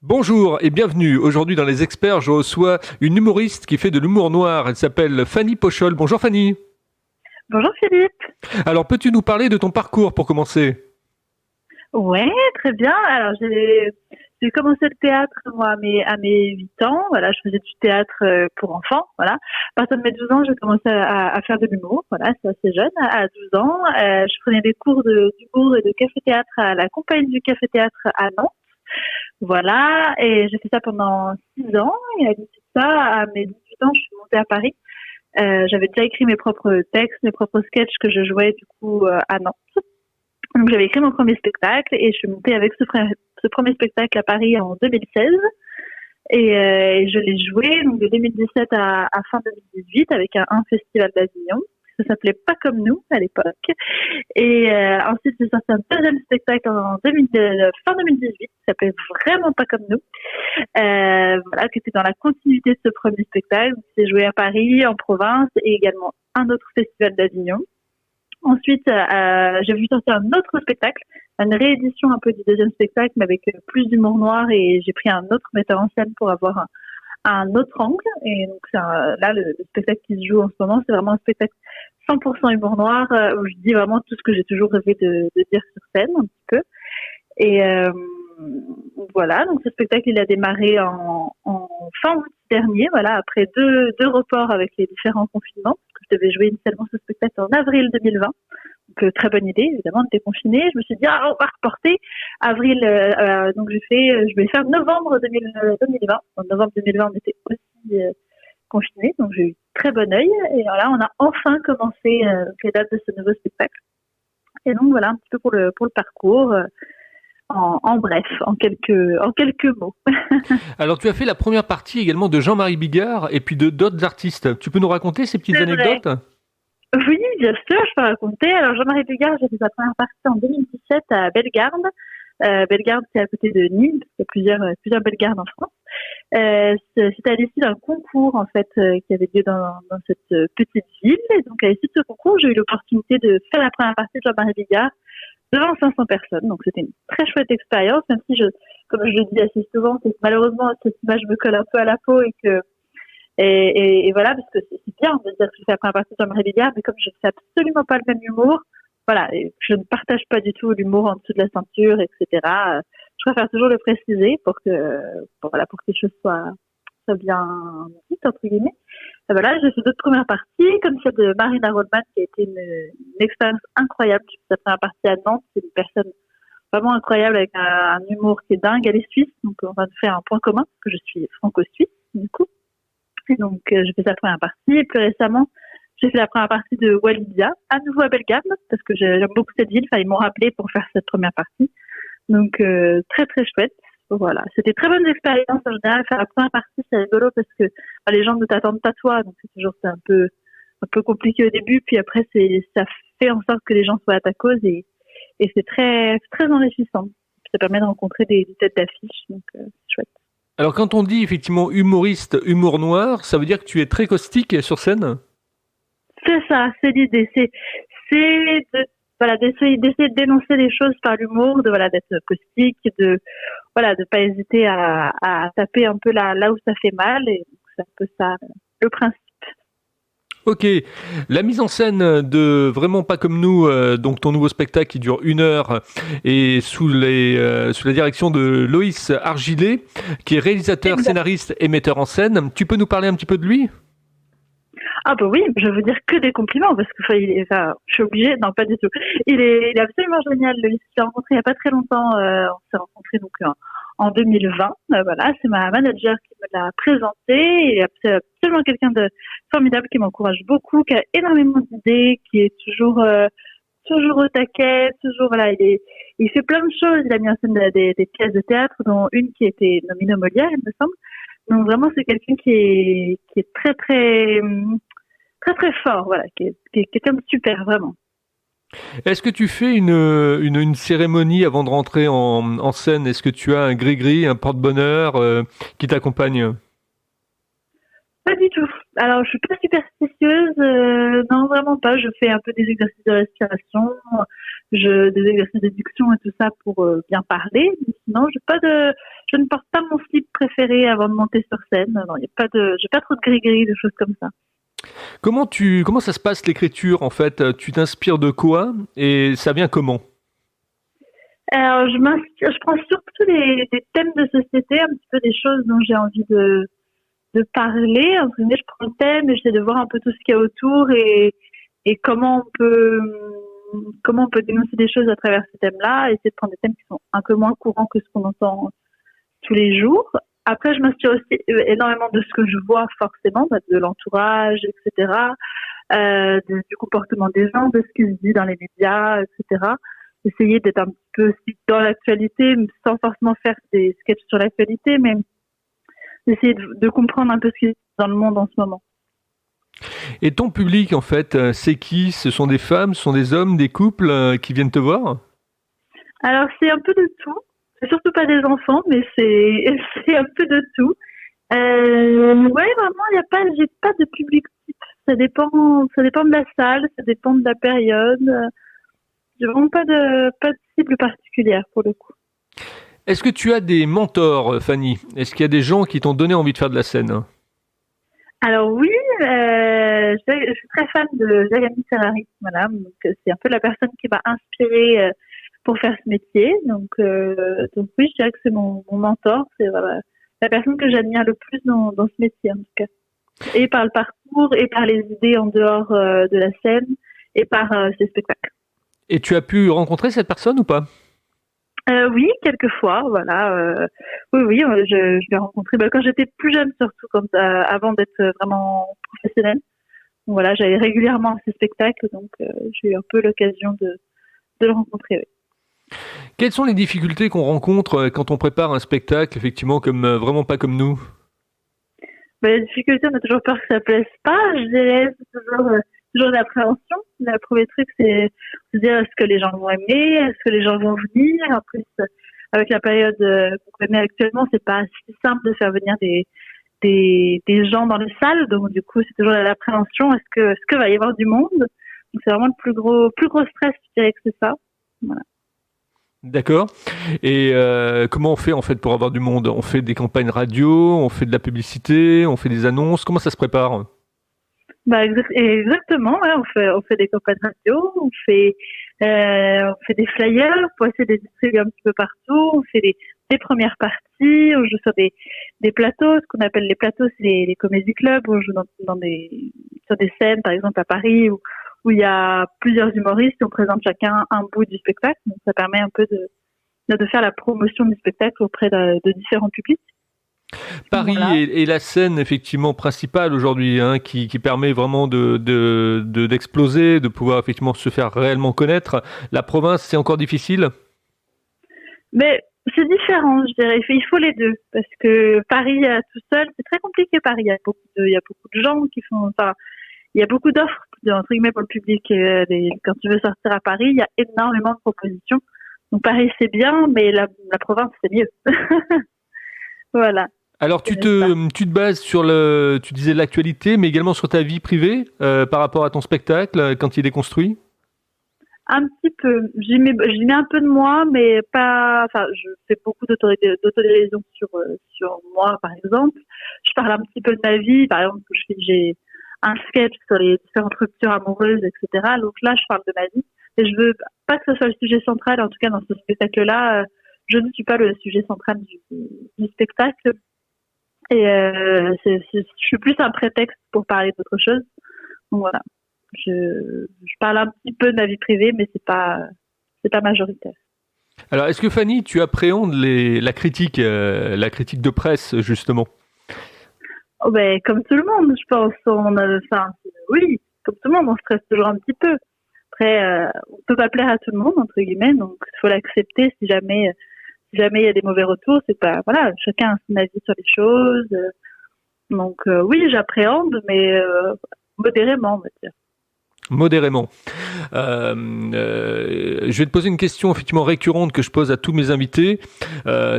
Bonjour et bienvenue. Aujourd'hui dans Les Experts, je reçois une humoriste qui fait de l'humour noir. Elle s'appelle Fanny Pochol. Bonjour Fanny. Bonjour Philippe. Alors peux-tu nous parler de ton parcours pour commencer? Ouais, très bien. Alors j'ai commencé le théâtre moi à mes 8 ans. Voilà, je faisais du théâtre pour enfants. Voilà. À partir de mes 12 ans, j'ai commencé à faire de l'humour. Voilà, c'est assez jeune. À 12 ans, je prenais des cours d'humour et de café-théâtre à la compagnie du café-théâtre à Nantes. Voilà, et j'ai fait ça pendant 6 ans. Et à l'issue de ça, à mes 18 ans, je suis montée à Paris. J'avais déjà écrit mes propres textes, mes propres sketchs que je jouais du coup à Nantes. Donc j'avais écrit mon premier spectacle et je suis montée avec ce premier spectacle à Paris en 2016 et je l'ai joué donc de 2017 à fin 2018 avec un festival d'Avignon. Ça s'appelait Pas comme nous à l'époque. Et ensuite j'ai sorti un deuxième spectacle fin 2018 qui s'appelait Vraiment Pas comme nous. Voilà, qui était dans la continuité de ce premier spectacle. C'est joué à Paris, en province et également un autre festival d'Avignon. Ensuite, j'ai vu sortir un autre spectacle, une réédition un peu du deuxième spectacle, mais avec plus d'humour noir et j'ai pris un autre metteur en scène pour avoir un autre angle. Et donc, là, le spectacle qui se joue en ce moment, c'est vraiment un spectacle 100% humour noir où je dis vraiment tout ce que j'ai toujours rêvé de dire sur scène, un petit peu. Et voilà, donc ce spectacle, il a démarré en fin août dernier, voilà, après deux reports avec les différents confinements, parce que je devais jouer initialement ce spectacle en avril 2020. Donc, très bonne idée, évidemment, on était confinés. Je me suis dit, on va reporter avril, donc je vais faire novembre 2020. En novembre 2020, on était aussi confinés, donc j'ai eu très bon œil. Et voilà, on a enfin commencé les dates de ce nouveau spectacle. Et donc, voilà, un petit peu pour le parcours. En bref, en quelques mots. Alors tu as fait la première partie également de Jean-Marie Bigard et puis de d'autres artistes. Tu peux nous raconter ces petites C'est vrai. anecdotes? Oui, bien sûr, je peux raconter. Alors, Jean-Marie Bigard, j'ai fait sa première partie en 2017 à Bellegarde. Bellegarde, c'est à côté de Nîmes, parce qu'il y a plusieurs Bellegardes en France. C'était à l'issue d'un concours, en fait, qui avait lieu dans cette petite ville. Et donc, à l'issue de ce concours, j'ai eu l'opportunité de faire la première partie de Jean-Marie Bigard devant 500 personnes. Donc, c'était une très chouette expérience, même si comme je le dis assez souvent, c'est que malheureusement, cette image me colle un peu à la peau et voilà, parce que c'est bien de dire que je fais la première partie de Jean-Marie Bigard, mais comme je ne fais absolument pas le même humour, voilà, et je ne partage pas du tout l'humour en dessous de la ceinture, etc. Je préfère toujours le préciser voilà, pour que les choses soient bien dites, entre guillemets. Et voilà, j'ai fait d'autres premières parties, comme celle de Marina Rollman, qui a été une expérience incroyable. J'ai fait sa première partie à Nantes, c'est une personne vraiment incroyable avec un humour qui est dingue. Elle est suisse, donc on va faire un point commun, parce que je suis franco-suisse, du coup. Et donc, j'ai fait sa première partie. Et plus récemment, j'ai fait la première partie de Walidia, à nouveau à Bellegarde, parce que j'aime beaucoup cette ville. Enfin, ils m'ont rappelé pour faire cette première partie. Donc, très, très chouette. Voilà. C'était très bonne expérience en général. Faire la première partie, c'est rigolo parce que les gens ne t'attendent pas toi. Donc, c'est un peu compliqué au début. Puis après, ça fait en sorte que les gens soient à ta cause et c'est très, très enrichissant. Ça permet de rencontrer des têtes d'affiche. Donc, c'est chouette. Alors quand on dit effectivement humoriste, humour noir, ça veut dire que tu es très caustique sur scène? C'est ça, c'est l'idée. C'est voilà, d'essayer de dénoncer les choses par l'humour, d'être caustique, de pas hésiter à taper un peu là où ça fait mal. Et c'est un peu ça, le principe. Ok, la mise en scène de Vraiment Pas comme nous, donc ton nouveau spectacle qui dure 1 heure et sous la direction de Loïs Argilet, qui est réalisateur, Exact. scénariste et metteur en scène. Tu peux nous parler un petit peu de lui? Ah bah oui, je veux dire que des compliments parce que je suis obligée. Non, pas du tout. Il est absolument génial. Je l'ai rencontré il y a pas très longtemps. On s'est rencontrés donc en 2020. Voilà, c'est ma manager qui me l'a présenté. C'est absolument quelqu'un de formidable qui m'encourage beaucoup, qui a énormément d'idées, qui est toujours au taquet, toujours voilà. Il fait plein de choses. Il a mis en scène des pièces de théâtre, dont une qui a été nominée au Molière, il me semble. Donc vraiment, c'est quelqu'un qui est très très très très fort, voilà, qui est quelqu'un de super, vraiment. Est-ce que tu fais une cérémonie avant de rentrer en scène? Est-ce que tu as un gris-gris, un porte-bonheur qui t'accompagne? Pas du tout. Alors, je suis pas superstitieuse, non, vraiment pas. Je fais un peu des exercices de respiration, des exercices d'éduction et tout ça pour bien parler. Mais sinon, je ne porte pas mon slip préféré avant de monter sur scène. Non, j'ai pas trop de gris-gris, de choses comme ça. Comment ça se passe l'écriture en fait? Tu t'inspires de quoi et ça vient comment? Alors, je prends surtout des thèmes de société, un petit peu des choses dont j'ai envie de parler. Entre guillemets, je prends le thème et j'essaie de voir un peu tout ce qu'il y a autour et comment on peut dénoncer des choses à travers ces thèmes-là, essayer de prendre des thèmes qui sont un peu moins courants que ce qu'on entend tous les jours. Après, je m'inspire aussi énormément de ce que je vois forcément, de l'entourage, etc., du comportement des gens, de ce qui se dit dans les médias, etc. Essayer d'être un petit peu aussi dans l'actualité, sans forcément faire des sketchs sur l'actualité, mais essayer de comprendre un peu ce qui se dit dans le monde en ce moment. Et ton public en fait, c'est qui? Ce sont des femmes, ce sont des hommes, des couples qui viennent te voir? Alors, c'est un peu de tout. C'est surtout pas des enfants, mais c'est un peu de tout. Ouais, vraiment, j'ai pas de public type. Ça dépend de la salle, ça dépend de la période. J'ai vraiment pas de cible particulière pour le coup. Est-ce que tu as des mentors, Fanny? Est-ce qu'il y a des gens qui t'ont donné envie de faire de la scène? Alors oui, je suis très fan de Jagami Ferrari, voilà, donc c'est un peu la personne qui m'a inspirée pour faire ce métier. Donc oui, je dirais que c'est mon mentor, c'est voilà, la personne que j'admire le plus dans ce métier en tout cas. Et par le parcours, et par les idées en dehors de la scène, et par ses spectacles. Et tu as pu rencontrer cette personne ou pas? Oui, quelques fois, voilà. Oui, je l'ai rencontré quand j'étais plus jeune, surtout avant d'être vraiment professionnelle. Donc, voilà, j'allais régulièrement à ces spectacles, donc j'ai eu un peu l'occasion de le rencontrer. Oui. Quelles sont les difficultés qu'on rencontre quand on prépare un spectacle, effectivement, comme vraiment pas comme nous? La difficulté, on a toujours peur que ça plaise pas. Je dirais, c'est toujours l'appréhension. Le premier truc, c'est de se dire est-ce que les gens vont aimer, est-ce que les gens vont venir. En plus, avec la période qu'on connaît actuellement, c'est pas si simple de faire venir des gens dans les salles. Donc, du coup, c'est toujours l'appréhension. Est-ce que va y avoir du monde? Donc, c'est vraiment le plus gros stress, je dirais que c'est ça. Voilà. D'accord. Et comment on fait en fait pour avoir du monde? On fait des campagnes radio, on fait de la publicité, on fait des annonces. Comment ça se prépare? Exactement. Ouais, on fait des campagnes radio, on fait des flyers pour essayer de les distribuer un petit peu partout. On fait des premières parties. On joue sur des plateaux. Ce qu'on appelle les plateaux, c'est les comédie clubs. On joue sur des scènes, par exemple à Paris, où il y a plusieurs humoristes et on présente chacun un bout du spectacle. Donc ça permet un peu de faire la promotion du spectacle auprès de différents publics. Paris voilà. est la scène effectivement principale aujourd'hui, hein, qui permet vraiment d'exploser, de pouvoir effectivement se faire réellement connaître. La province, c'est encore difficile? Mais c'est différent, je dirais. Il faut les deux parce que Paris tout seul, c'est très compliqué. Paris, il y a beaucoup de gens qui font. Enfin, il y a beaucoup d'offres entre guillemets pour le public. Quand tu veux sortir à Paris, il y a énormément de propositions. Donc Paris, c'est bien, mais la province, c'est mieux. Voilà. Alors tu te bases sur tu disais l'actualité, mais également sur ta vie privée par rapport à ton spectacle quand il est construit? Un petit peu. J'y mets un peu de moi, mais pas. Enfin, je fais beaucoup d'autodérision sur moi, par exemple. Je parle un petit peu de ma vie. Par exemple, j'ai un sketch sur les différentes ruptures amoureuses, etc. Donc là, je parle de ma vie. Et je veux pas que ce soit le sujet central. En tout cas, dans ce spectacle-là, je ne suis pas le sujet central du spectacle. Et je suis plus un prétexte pour parler d'autre chose. Donc voilà. Je parle un petit peu de ma vie privée, mais c'est pas majoritaire. Alors, est-ce que Fanny, tu appréhendes la critique de presse justement? Oh ben, comme tout le monde, je pense. Oui, comme tout le monde, on stresse toujours un petit peu. Après, on peut pas plaire à tout le monde entre guillemets, donc il faut l'accepter. Si jamais il y a des mauvais retours, c'est pas voilà, chacun a son avis sur les choses. Donc oui, j'appréhende, mais modérément, on va dire. Modérément. Je vais te poser une question effectivement récurrente que je pose à tous mes invités.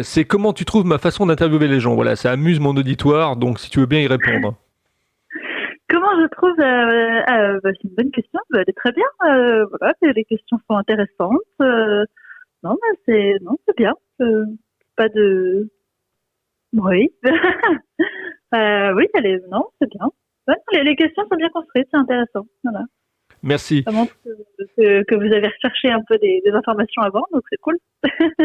C'est comment tu trouves ma façon d'interviewer les gens? Voilà, ça amuse mon auditoire, donc si tu veux bien y répondre. je trouve, c'est une bonne question. Elle est très bien. Voilà, les questions sont intéressantes. Non, c'est bien. Pas de, oui. Oui, non, c'est bien. Ouais, les questions sont bien construites, c'est intéressant. Voilà. Merci. Ça montre que vous avez recherché un peu des informations avant, donc c'est cool.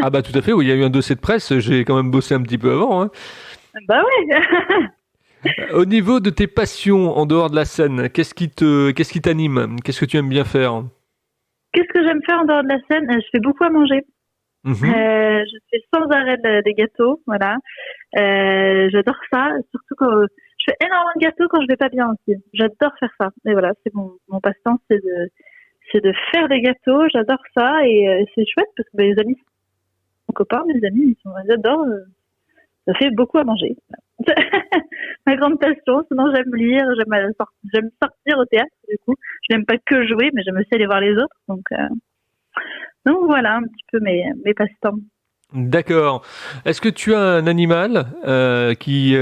Ah bah tout à fait, oui, il y a eu un dossier de presse, j'ai quand même bossé un petit peu avant. Hein. Bah oui. Au niveau de tes passions en dehors de la scène, qu'est-ce qui t'anime? Qu'est-ce que tu aimes bien faire? Qu'est-ce que j'aime faire en dehors de la scène? Je fais beaucoup à manger. Je fais sans arrêt des gâteaux, voilà. J'adore ça, surtout quand je fais énormément de gâteaux quand je vais pas bien aussi. J'adore faire ça. Et voilà, c'est mon passe-temps, c'est de faire des gâteaux. J'adore ça et c'est chouette parce que mes amis, mon copain, mes amis, ils adorent. Ça fait beaucoup à manger. Ma grande passion. Sinon, j'aime lire, j'aime sortir au théâtre. Du coup, je n'aime pas que jouer, mais j'aime aussi aller voir les autres. Donc voilà un petit peu mes passe-temps. D'accord. Est-ce que tu as un animal qui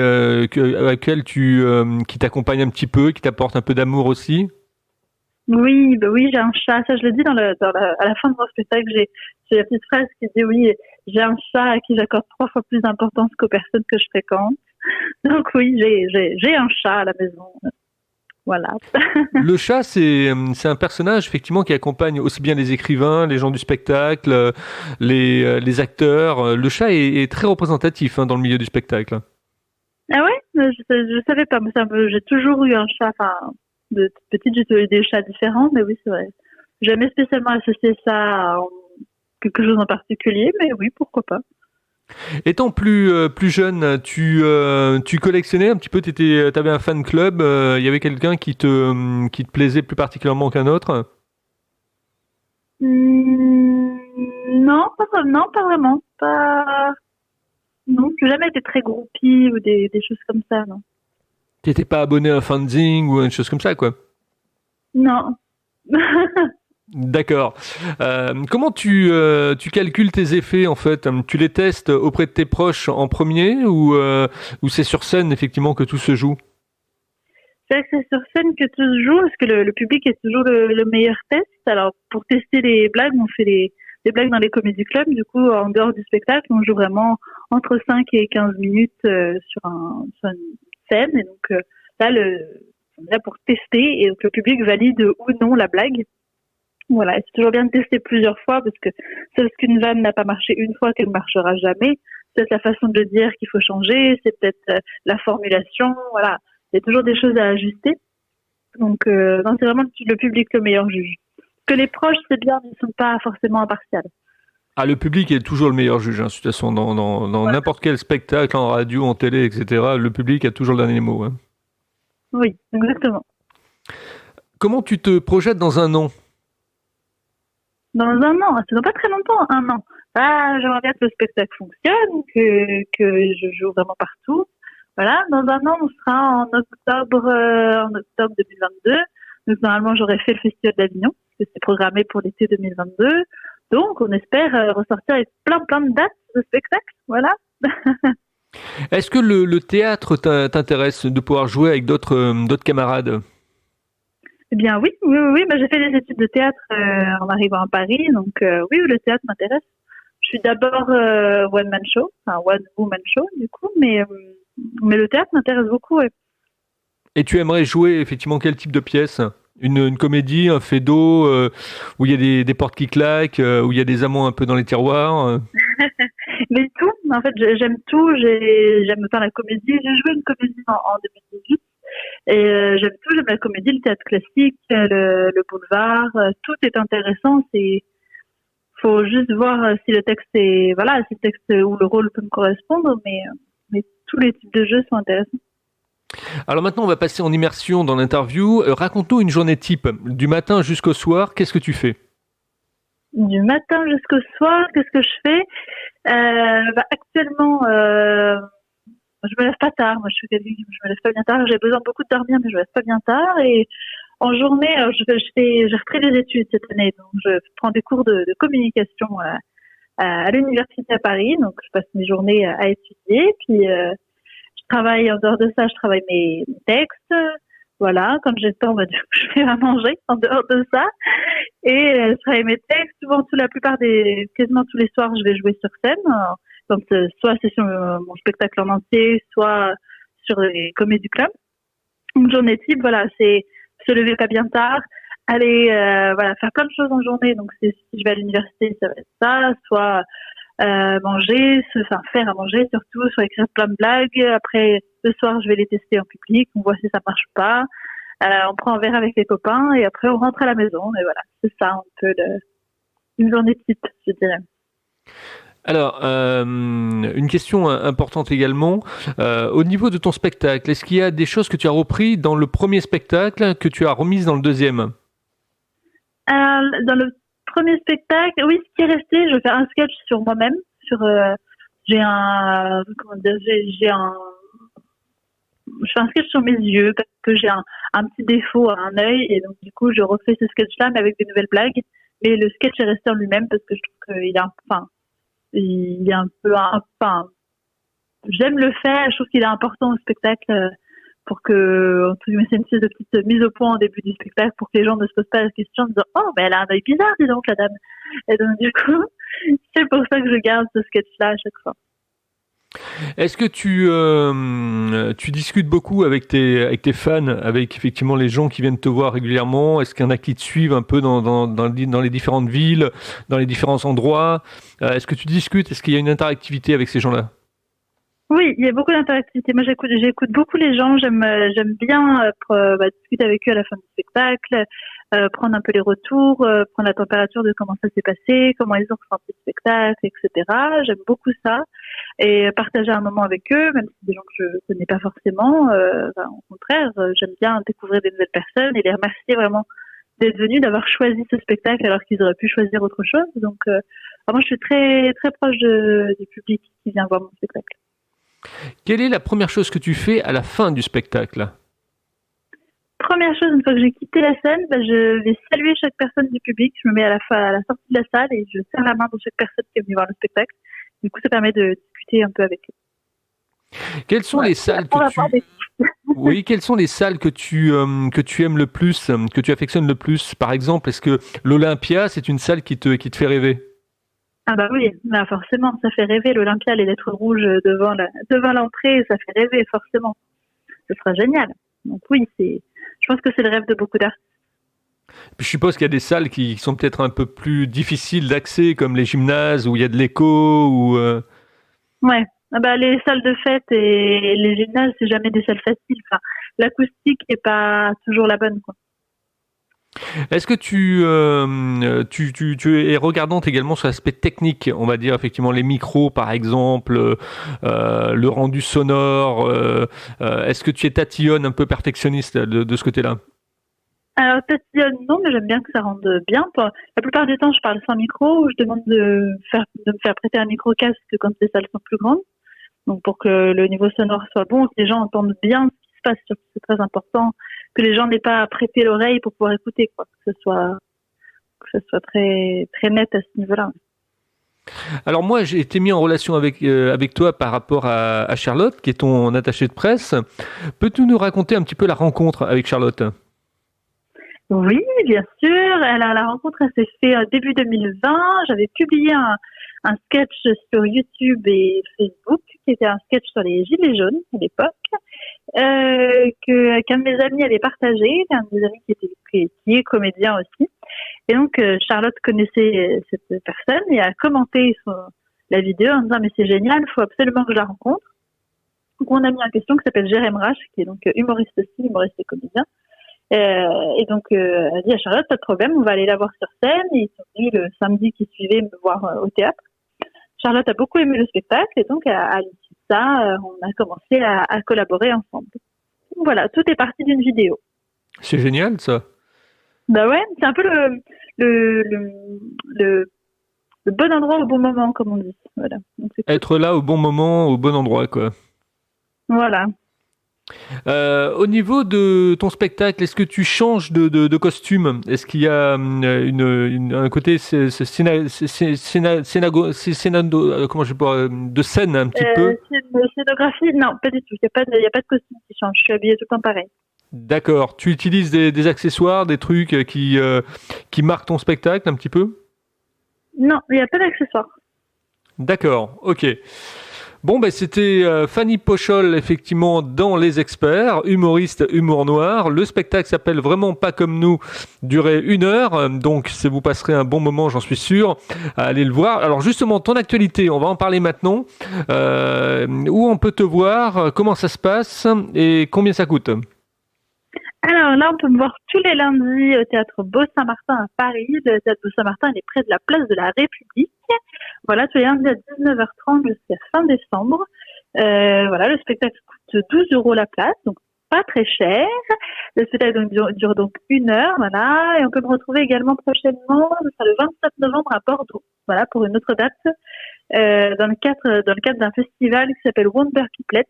t'accompagne un petit peu, qui t'apporte un peu d'amour aussi? Oui, bah oui, j'ai un chat. Ça, je le dis à la fin de mon spectacle. J'ai la petite phrase qui dit oui, j'ai un chat à qui j'accorde 3 fois plus d'importance qu'aux personnes que je fréquente. Donc oui, j'ai un chat à la maison. Voilà. Le chat, c'est un personnage effectivement qui accompagne aussi bien les écrivains, les gens du spectacle, les acteurs. Le chat est très représentatif dans le milieu du spectacle. Ah ouais? Je savais pas. Moi, j'ai toujours eu un chat. Enfin, de toute petite, j'ai eu des chats différents, mais oui, c'est vrai. J'ai jamais spécialement associé ça à quelque chose en particulier, mais oui, pourquoi pas. Étant plus jeune, tu collectionnais un petit peu, t'avais un fan club, il y avait quelqu'un qui te plaisait plus particulièrement qu'un autre? Non, pas vraiment. Non, j'ai jamais été très groupie ou des choses comme ça, non. T'étais pas abonné à un fanzine ou une chose comme ça, quoi? Non. D'accord. Comment tu calcules tes effets en fait? Tu les testes auprès de tes proches en premier ou c'est sur scène effectivement que tout se joue? C'est vrai que c'est sur scène que tout se joue, parce que le public est toujours le meilleur test. Alors, pour tester les blagues, on fait des blagues dans les comédie clubs. Du coup, en dehors du spectacle, on joue vraiment entre 5 et 15 minutes sur une scène. Et donc, on est là pour tester et donc le public valide ou non la blague. Voilà, et c'est toujours bien de tester plusieurs fois parce que c'est parce qu'une vanne n'a pas marché une fois qu'elle ne marchera jamais. C'est peut-être la façon de le dire qu'il faut changer, c'est peut-être la formulation, voilà. Il y a toujours des choses à ajuster. Donc, non, c'est vraiment le public le meilleur juge. Que les proches, c'est bien, mais ils ne sont pas forcément impartials. Ah, le public est toujours le meilleur juge, de toute façon, dans Voilà. n'importe quel spectacle, en radio, en télé, etc. Le public a toujours le dernier mot. Hein. Oui, exactement. Comment tu te projettes dans un an? Dans un an, ça fait pas très longtemps, un an. Ah, j'aimerais bien que le spectacle fonctionne, que je joue vraiment partout. Voilà, dans un an, on sera en octobre 2022. Donc, normalement, j'aurais fait le Festival d'Avignon, parce que c'est programmé pour l'été 2022. Donc, on espère ressortir avec plein de dates de spectacle. Voilà. Est-ce que le théâtre t'intéresse de pouvoir jouer avec d'autres camarades? Eh bien, oui. Bah, j'ai fait des études de théâtre en arrivant à Paris. Donc, oui, le théâtre m'intéresse. Je suis d'abord one-man show, enfin one-woman show, du coup, mais le théâtre m'intéresse beaucoup, ouais. Et tu aimerais jouer effectivement quel type de pièce? Une comédie, un faido, où il y a des portes qui claquent, où il y a des amants un peu dans les tiroirs? Mais tout, en fait, j'aime tout. J'aime autant la comédie. J'ai joué une comédie en 2018 et j'aime tout. J'aime la comédie, le théâtre classique, le boulevard. Tout est intéressant. Faut juste voir si le texte si le texte ou le rôle peut me correspondre, mais tous les types de jeux sont intéressants. Alors maintenant, on va passer en immersion dans l'interview. Raconte-nous une journée type, du matin jusqu'au soir. Qu'est-ce que tu fais? Du matin jusqu'au soir, qu'est-ce que je fais? Actuellement, je me lève pas tard. Moi, je suis quelqu'un qui me lève pas bien tard. J'ai besoin beaucoup de dormir, mais je me lève pas bien tard. Et en journée, j'ai repris des études cette année, donc je prends des cours de communication à l'université à Paris. Donc, je passe mes journées à étudier. Puis, je travaille en dehors de ça. Je travaille mes textes. Voilà, quand j'ai le temps, du coup, je fais à manger en dehors de ça. Et je travaille mes textes. Souvent, quasiment tous les soirs, je vais jouer sur scène. Donc, soit c'est sur mon spectacle en entier, soit sur les comédies club. Une journée type, voilà, c'est se lever pas bien tard, aller faire plein de choses en journée. Donc, si je vais à l'université, ça va être ça, soit manger, faire à manger surtout, soit écrire plein de blagues. Après, le soir, je vais les tester en public, on voit si ça marche pas. On prend un verre avec les copains et après, on rentre à la maison. Et voilà, c'est ça un peu une journée type, je dirais. Alors, une question importante également. Au niveau de ton spectacle, est-ce qu'il y a des choses que tu as repris dans le premier spectacle que tu as remises dans le deuxième? Dans le premier spectacle, oui, ce qui est resté, je vais faire un sketch sur moi-même. Je fais un sketch sur mes yeux parce que j'ai un petit défaut à un œil et donc du coup je refais ce sketch-là mais avec des nouvelles blagues. Mais le sketch est resté en lui-même parce que je trouve qu'il est il est un peu, j'aime le faire. Je trouve qu'il est important au spectacle pour que, entre guillemets, c'est une espèce de petite mise au point au début du spectacle pour que les gens ne se posent pas la question en disant oh mais elle a un œil bizarre, dis donc la dame. Et donc du coup c'est pour ça que je garde ce sketch-là à chaque fois. Est-ce que tu discutes beaucoup avec tes fans, avec effectivement les gens qui viennent te voir régulièrement? Est-ce qu'il y en a qui te suivent un peu dans les différentes villes, dans les différents endroits? Est-ce que tu discutes? Est-ce qu'il y a une interactivité avec ces gens-là? Oui, il y a beaucoup d'interactivité. Moi, j'écoute beaucoup les gens. J'aime bien discuter avec eux à la fin du spectacle, prendre un peu les retours, prendre la température de comment ça s'est passé, comment ils ont ressenti le spectacle, etc. J'aime beaucoup ça et partager un moment avec eux, même si c'est des gens que je connais pas forcément. Au contraire, j'aime bien découvrir des nouvelles personnes et les remercier vraiment d'être venus, d'avoir choisi ce spectacle alors qu'ils auraient pu choisir autre chose. Donc, moi, je suis très très proche du public qui vient voir mon spectacle. Quelle est la première chose que tu fais à la fin du spectacle? Première chose, une fois que j'ai quitté la scène, je vais saluer chaque personne du public. Je me mets à la sortie de la salle et je serre la main de chaque personne qui est venue voir le spectacle. Du coup, ça permet de discuter un peu avec eux. Quelles sont les salles Oui, quelles sont les salles que tu aimes le plus, que tu affectionnes le plus? Par exemple, est-ce que l'Olympia, c'est une salle qui te fait rêver? Ah bah oui, forcément, ça fait rêver. L'Olympia, les lettres rouges devant l'entrée, ça fait rêver forcément. Ce sera génial. Donc oui, je pense que c'est le rêve de beaucoup d'artistes. Je suppose qu'il y a des salles qui sont peut-être un peu plus difficiles d'accès, comme les gymnases où il y a de l'écho Ouais. Les salles de fête et les gymnases, c'est jamais des salles faciles. L'acoustique n'est pas toujours la bonne, quoi. Est-ce que tu es regardante également sur l'aspect technique, on va dire effectivement les micros par exemple, le rendu sonore, est-ce que tu es tatillonne, un peu perfectionniste de ce côté-là? Alors tatillonne, non, mais j'aime bien que ça rende bien. La plupart du temps, je parle sans micro ou je demande de me faire prêter un micro casque quand les salles sont plus grandes. Donc pour que le niveau sonore soit bon, que les gens entendent bien ce qui se passe, c'est très important. Que les gens n'aient pas à prêter l'oreille pour pouvoir écouter, quoi. Que ce soit très, très net à ce niveau-là. Alors moi, j'ai été mis en relation avec toi par rapport à Charlotte, qui est ton attachée de presse. Peux-tu nous raconter un petit peu la rencontre avec Charlotte? Oui, bien sûr. La rencontre, elle s'est faite début 2020. J'avais publié un sketch sur YouTube et Facebook, qui était un sketch sur les Gilets jaunes à l'époque. Qu'un de mes amis avait partagé, un de mes amis qui est comédien aussi. Et donc Charlotte connaissait cette personne et a commenté la vidéo en disant mais c'est génial, il faut absolument que je la rencontre. Donc on a mis en question qui s'appelle Jérém Rache, qui est donc humoriste et comédien. Et donc elle a dit à Charlotte, pas de problème, on va aller la voir sur scène. Et ils sont venus le samedi qui suivait me voir au théâtre. Charlotte a beaucoup aimé le spectacle et donc à l'issue de ça, on a commencé à collaborer ensemble. Donc, voilà, tout est parti d'une vidéo. C'est génial ça. Bah ouais, c'est un peu le bon endroit au bon moment, comme on dit. Voilà. Donc, être là au bon moment, au bon endroit, quoi. Voilà. Au niveau de ton spectacle, est-ce que tu changes de costume? Est-ce qu'il y a un côté comment je peux de scène un petit peu? Scénographie, non, pas du tout. Il y a pas de costume qui change. Je suis habillée tout le temps pareil. D'accord. Tu utilises des accessoires, des trucs qui marquent ton spectacle un petit peu? Non, il n'y a pas d'accessoires. D'accord, ok. Bon, ben c'était Fanny Pochol, effectivement, dans Les Experts, humoriste, humour noir. Le spectacle s'appelle Vraiment pas comme nous, durait 1 heure, donc vous passerez un bon moment, j'en suis sûr, à aller le voir. Alors justement, ton actualité, on va en parler maintenant. Où on peut te voir, comment ça se passe et combien ça coûte? Alors là, on peut me voir tous les lundis au Théâtre Beau-Saint-Martin à Paris. Le Théâtre Beau-Saint-Martin, il est près de la place de la République. Voilà, tous les lundis à 19h30 jusqu'à fin décembre. Voilà, le spectacle coûte 12 € la place, donc pas très cher. Le spectacle dure donc 1 heure, voilà. Et on peut me retrouver également prochainement, ce sera le 27 novembre à Bordeaux, voilà, pour une autre date. Dans le cadre d'un festival qui s'appelle Wonder Kiplets,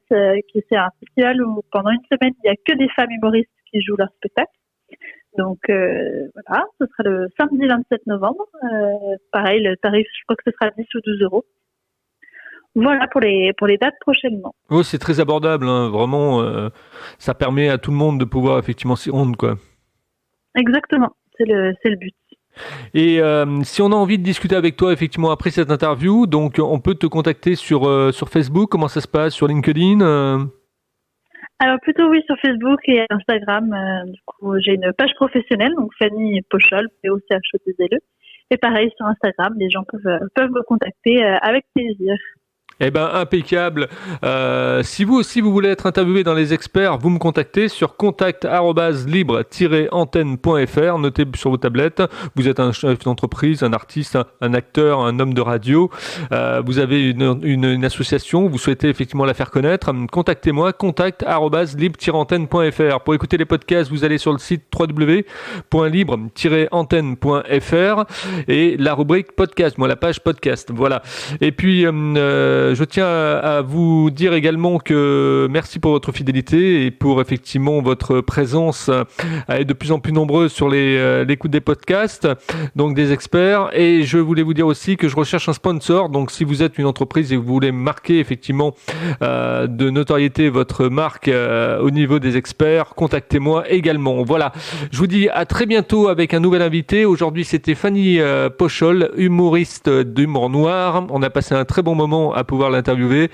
qui c'est un festival où pendant une semaine il n'y a que des femmes humoristes qui jouent leur spectacle. Donc voilà, ce sera le samedi 27 novembre. Pareil, le tarif, je crois que ce sera 10 ou 12 €. Voilà pour les dates prochainement. Oh, c'est très abordable, hein, vraiment. Ça permet à tout le monde de pouvoir effectivement s'y rendre, quoi. Exactement, c'est le but. Et si on a envie de discuter avec toi effectivement après cette interview, donc on peut te contacter sur Facebook. Comment ça se passe sur LinkedIn? Alors plutôt oui sur Facebook et Instagram. Du coup, j'ai une page professionnelle, donc Fanny Pochol, Pochol. Et pareil sur Instagram, les gens peuvent me contacter avec plaisir. Eh ben impeccable. Si vous aussi vous voulez être interviewé dans Les Experts, vous me contactez sur contact@libre-antenne.fr. Notez sur vos tablettes. Vous êtes un chef d'entreprise, un artiste, un acteur, un homme de radio. Vous avez une association. Vous souhaitez effectivement la faire connaître. Contactez-moi. contact@libre-antenne.fr. Pour écouter les podcasts, vous allez sur le site www.libre-antenne.fr et la rubrique podcast. Moi la page podcast. Voilà. Et puis je tiens à vous dire également que merci pour votre fidélité et pour effectivement votre présence à être de plus en plus nombreux sur l'écoute des podcasts, donc des experts. Et je voulais vous dire aussi que je recherche un sponsor. Donc si vous êtes une entreprise et que vous voulez marquer effectivement de notoriété votre marque au niveau des experts, contactez-moi également. Voilà, je vous dis à très bientôt avec un nouvel invité. Aujourd'hui c'était Fanny Pochol, humoriste d'humour noir. On a passé un très bon moment à pouvoir l'interviewer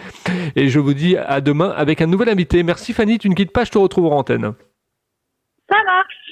et je vous dis à demain avec un nouvel invité. Merci Fanny, tu ne quittes pas, je te retrouve en antenne. Ça marche.